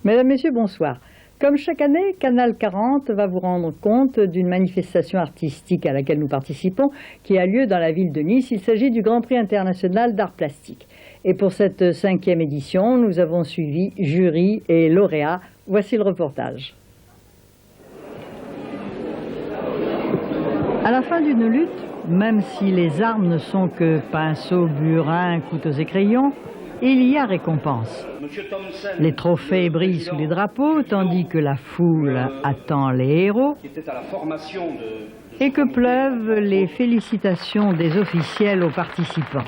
Mesdames, Messieurs, bonsoir. Comme chaque année, Canal 40 va vous rendre compte d'une manifestation artistique à laquelle nous participons, qui a lieu dans la ville de Nice. Il s'agit du Grand Prix international d'art plastique. Et pour cette 5e édition, nous avons suivi jury et lauréats. Voici le reportage. À la fin d'une lutte, même si les armes ne sont que pinceaux, burins, couteaux et crayons, il y a récompense. Les trophées brillent sous les drapeaux, tandis que la foule attend les héros et que pleuvent les félicitations des officiels aux participants.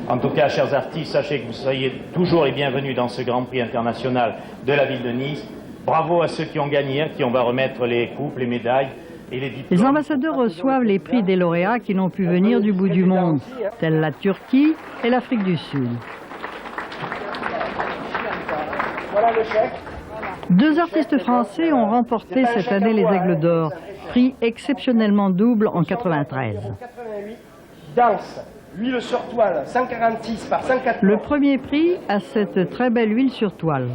En tout cas, chers artistes, sachez que vous soyez toujours les bienvenus dans ce Grand Prix international de la ville de Nice. Bravo à ceux qui ont gagné, à qui on va remettre les coupes, les médailles. Les ambassadeurs reçoivent les prix des lauréats qui n'ont pu venir du bout du monde, tels la Turquie et l'Afrique du Sud. Deux artistes français ont remporté cette année les Aigles d'Or, prix exceptionnellement double en 93. Danse, huile sur toile, 146 par 104. Le premier prix à cette très belle huile sur toile.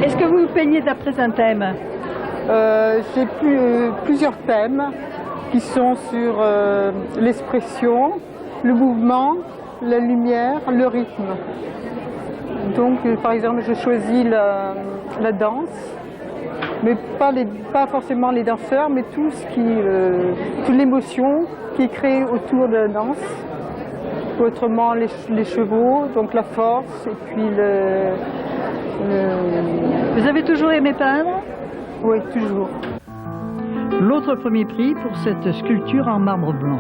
Est-ce que vous vous peignez d'après un thème? J'ai plusieurs thèmes qui sont sur l'expression, le mouvement, la lumière, le rythme. Donc, par exemple, je choisis la danse, mais pas forcément les danseurs, mais toute l'émotion qui est créée autour de la danse. Autrement, les chevaux, donc la force, et puis Vous avez toujours aimé peindre? Oui, toujours. L'autre premier prix pour cette sculpture en marbre blanc.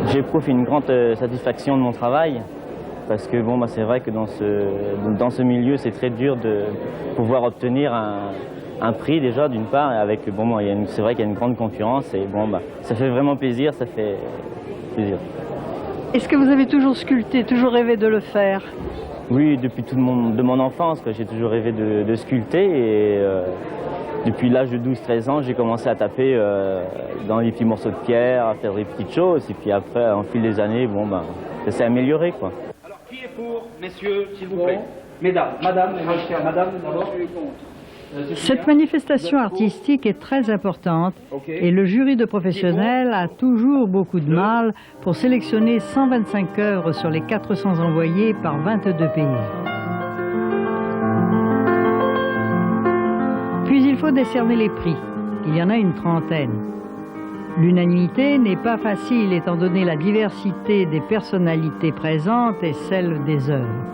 J'éprouve une grande satisfaction de mon travail, parce que bon, c'est vrai que dans ce milieu, c'est très dur de pouvoir obtenir un prix déjà, d'une part, avec c'est vrai qu'il y a une grande concurrence, et bon, ça fait vraiment plaisir, ça fait plaisir. Est-ce que vous avez toujours sculpté, toujours rêvé de le faire? Oui, depuis de mon enfance, j'ai toujours rêvé de sculpter, et depuis l'âge de 12-13 ans, j'ai commencé à taper dans les petits morceaux de pierre, à faire des petites choses, et puis après, en fil des années, ça s'est amélioré, quoi. Alors, qui est pour, messieurs, s'il vous plaît? Mesdames, madame, madame, d'abord. Cette manifestation artistique est très importante et le jury de professionnels a toujours beaucoup de mal pour sélectionner 125 œuvres sur les 400 envoyées par 22 pays. Puis il faut décerner les prix. Il y en a une trentaine. L'unanimité n'est pas facile étant donné la diversité des personnalités présentes et celle des œuvres.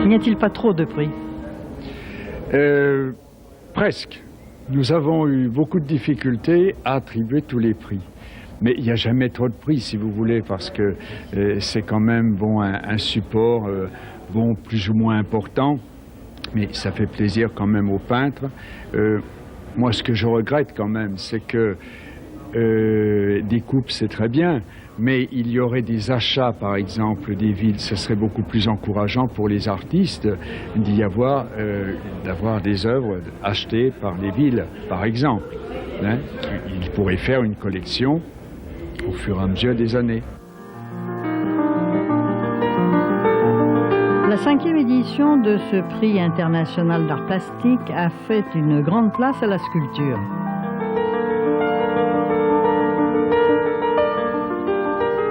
N'y a-t-il pas trop de prix? Presque. Nous avons eu beaucoup de difficultés à attribuer tous les prix. Mais il n'y a jamais trop de prix, si vous voulez, parce que c'est quand même un support plus ou moins important. Mais ça fait plaisir quand même aux peintres. Moi, ce que je regrette quand même, c'est que des coupes, c'est très bien. Mais il y aurait des achats, par exemple, des villes. Ce serait beaucoup plus encourageant pour les artistes d'avoir des œuvres achetées par les villes, par exemple. Hein? Ils pourraient faire une collection au fur et à mesure des années. La 5e édition de ce prix international d'art plastique a fait une grande place à la sculpture.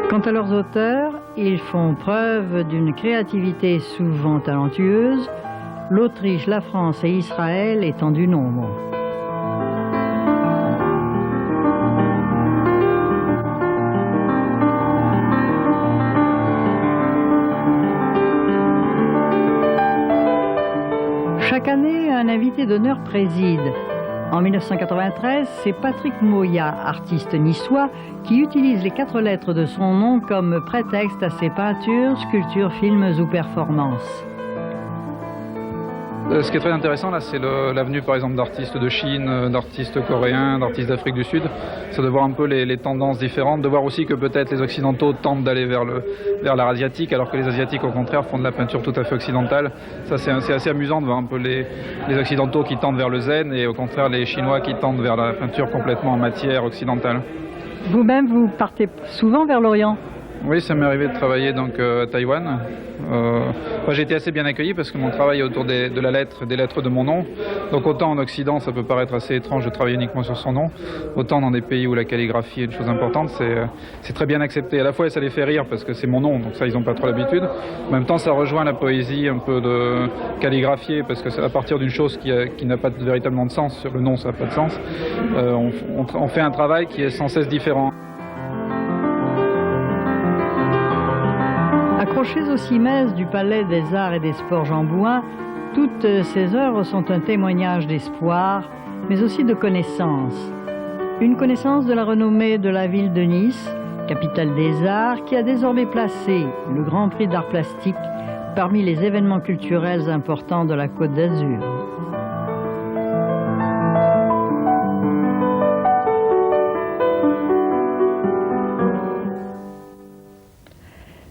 Quant à leurs auteurs, ils font preuve d'une créativité souvent talentueuse, l'Autriche, la France et Israël étant du nombre. Chaque année, un invité d'honneur préside. En 1993, c'est Patrick Moya, artiste niçois, qui utilise les 4 lettres de son nom comme prétexte à ses peintures, sculptures, films ou performances. Ce qui est très intéressant là, c'est l'avenue par exemple d'artistes de Chine, d'artistes coréens, d'artistes d'Afrique du Sud. C'est de voir un peu les tendances différentes, de voir aussi que peut-être les Occidentaux tentent d'aller vers l'art asiatique, alors que les Asiatiques au contraire font de la peinture tout à fait occidentale. Ça c'est assez amusant de voir un peu les Occidentaux qui tendent vers le zen et au contraire les Chinois qui tendent vers la peinture complètement en matière occidentale. Vous-même, vous partez souvent vers l'Orient? Oui, ça m'est arrivé de travailler donc à Taïwan. J'ai été assez bien accueilli parce que mon travail est autour des lettres de mon nom. Donc autant en Occident, ça peut paraître assez étrange de travailler uniquement sur son nom, autant dans des pays où la calligraphie est une chose importante, c'est très bien accepté. À la fois, ça les fait rire parce que c'est mon nom, donc ça, ils n'ont pas trop l'habitude. En même temps, ça rejoint la poésie un peu de calligraphier parce que c'est à partir d'une chose qui n'a pas véritablement de sens. Sur le nom, ça n'a pas de sens. On fait un travail qui est sans cesse différent. Accrochées aux cimaises du Palais des Arts et des Sports Jean Bouin, toutes ces œuvres sont un témoignage d'espoir, mais aussi de connaissance. Une connaissance de la renommée de la ville de Nice, capitale des arts, qui a désormais placé le Grand Prix d'art plastique parmi les événements culturels importants de la Côte d'Azur.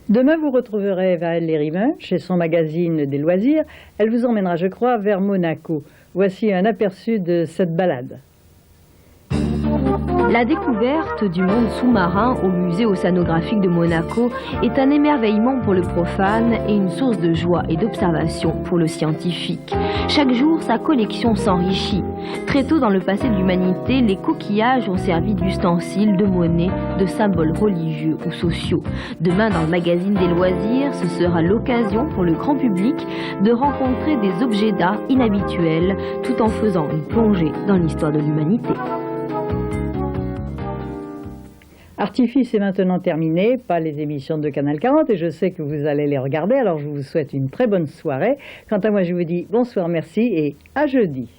Demain, vous retrouverez Vaëlle Lérivain chez son magazine des loisirs. Elle vous emmènera, je crois, vers Monaco. Voici un aperçu de cette balade. La découverte du monde sous-marin au musée océanographique de Monaco est un émerveillement pour le profane et une source de joie et d'observation pour le scientifique. Chaque jour, sa collection s'enrichit. Très tôt dans le passé de l'humanité, les coquillages ont servi d'ustensiles, de monnaie, de symboles religieux ou sociaux. Demain, dans le magazine des loisirs, ce sera l'occasion pour le grand public de rencontrer des objets d'art inhabituels tout en faisant une plongée dans l'histoire de l'humanité. Artifice est maintenant terminé, pas les émissions de Canal 40, et je sais que vous allez les regarder, alors je vous souhaite une très bonne soirée. Quant à moi, je vous dis bonsoir, merci et à jeudi.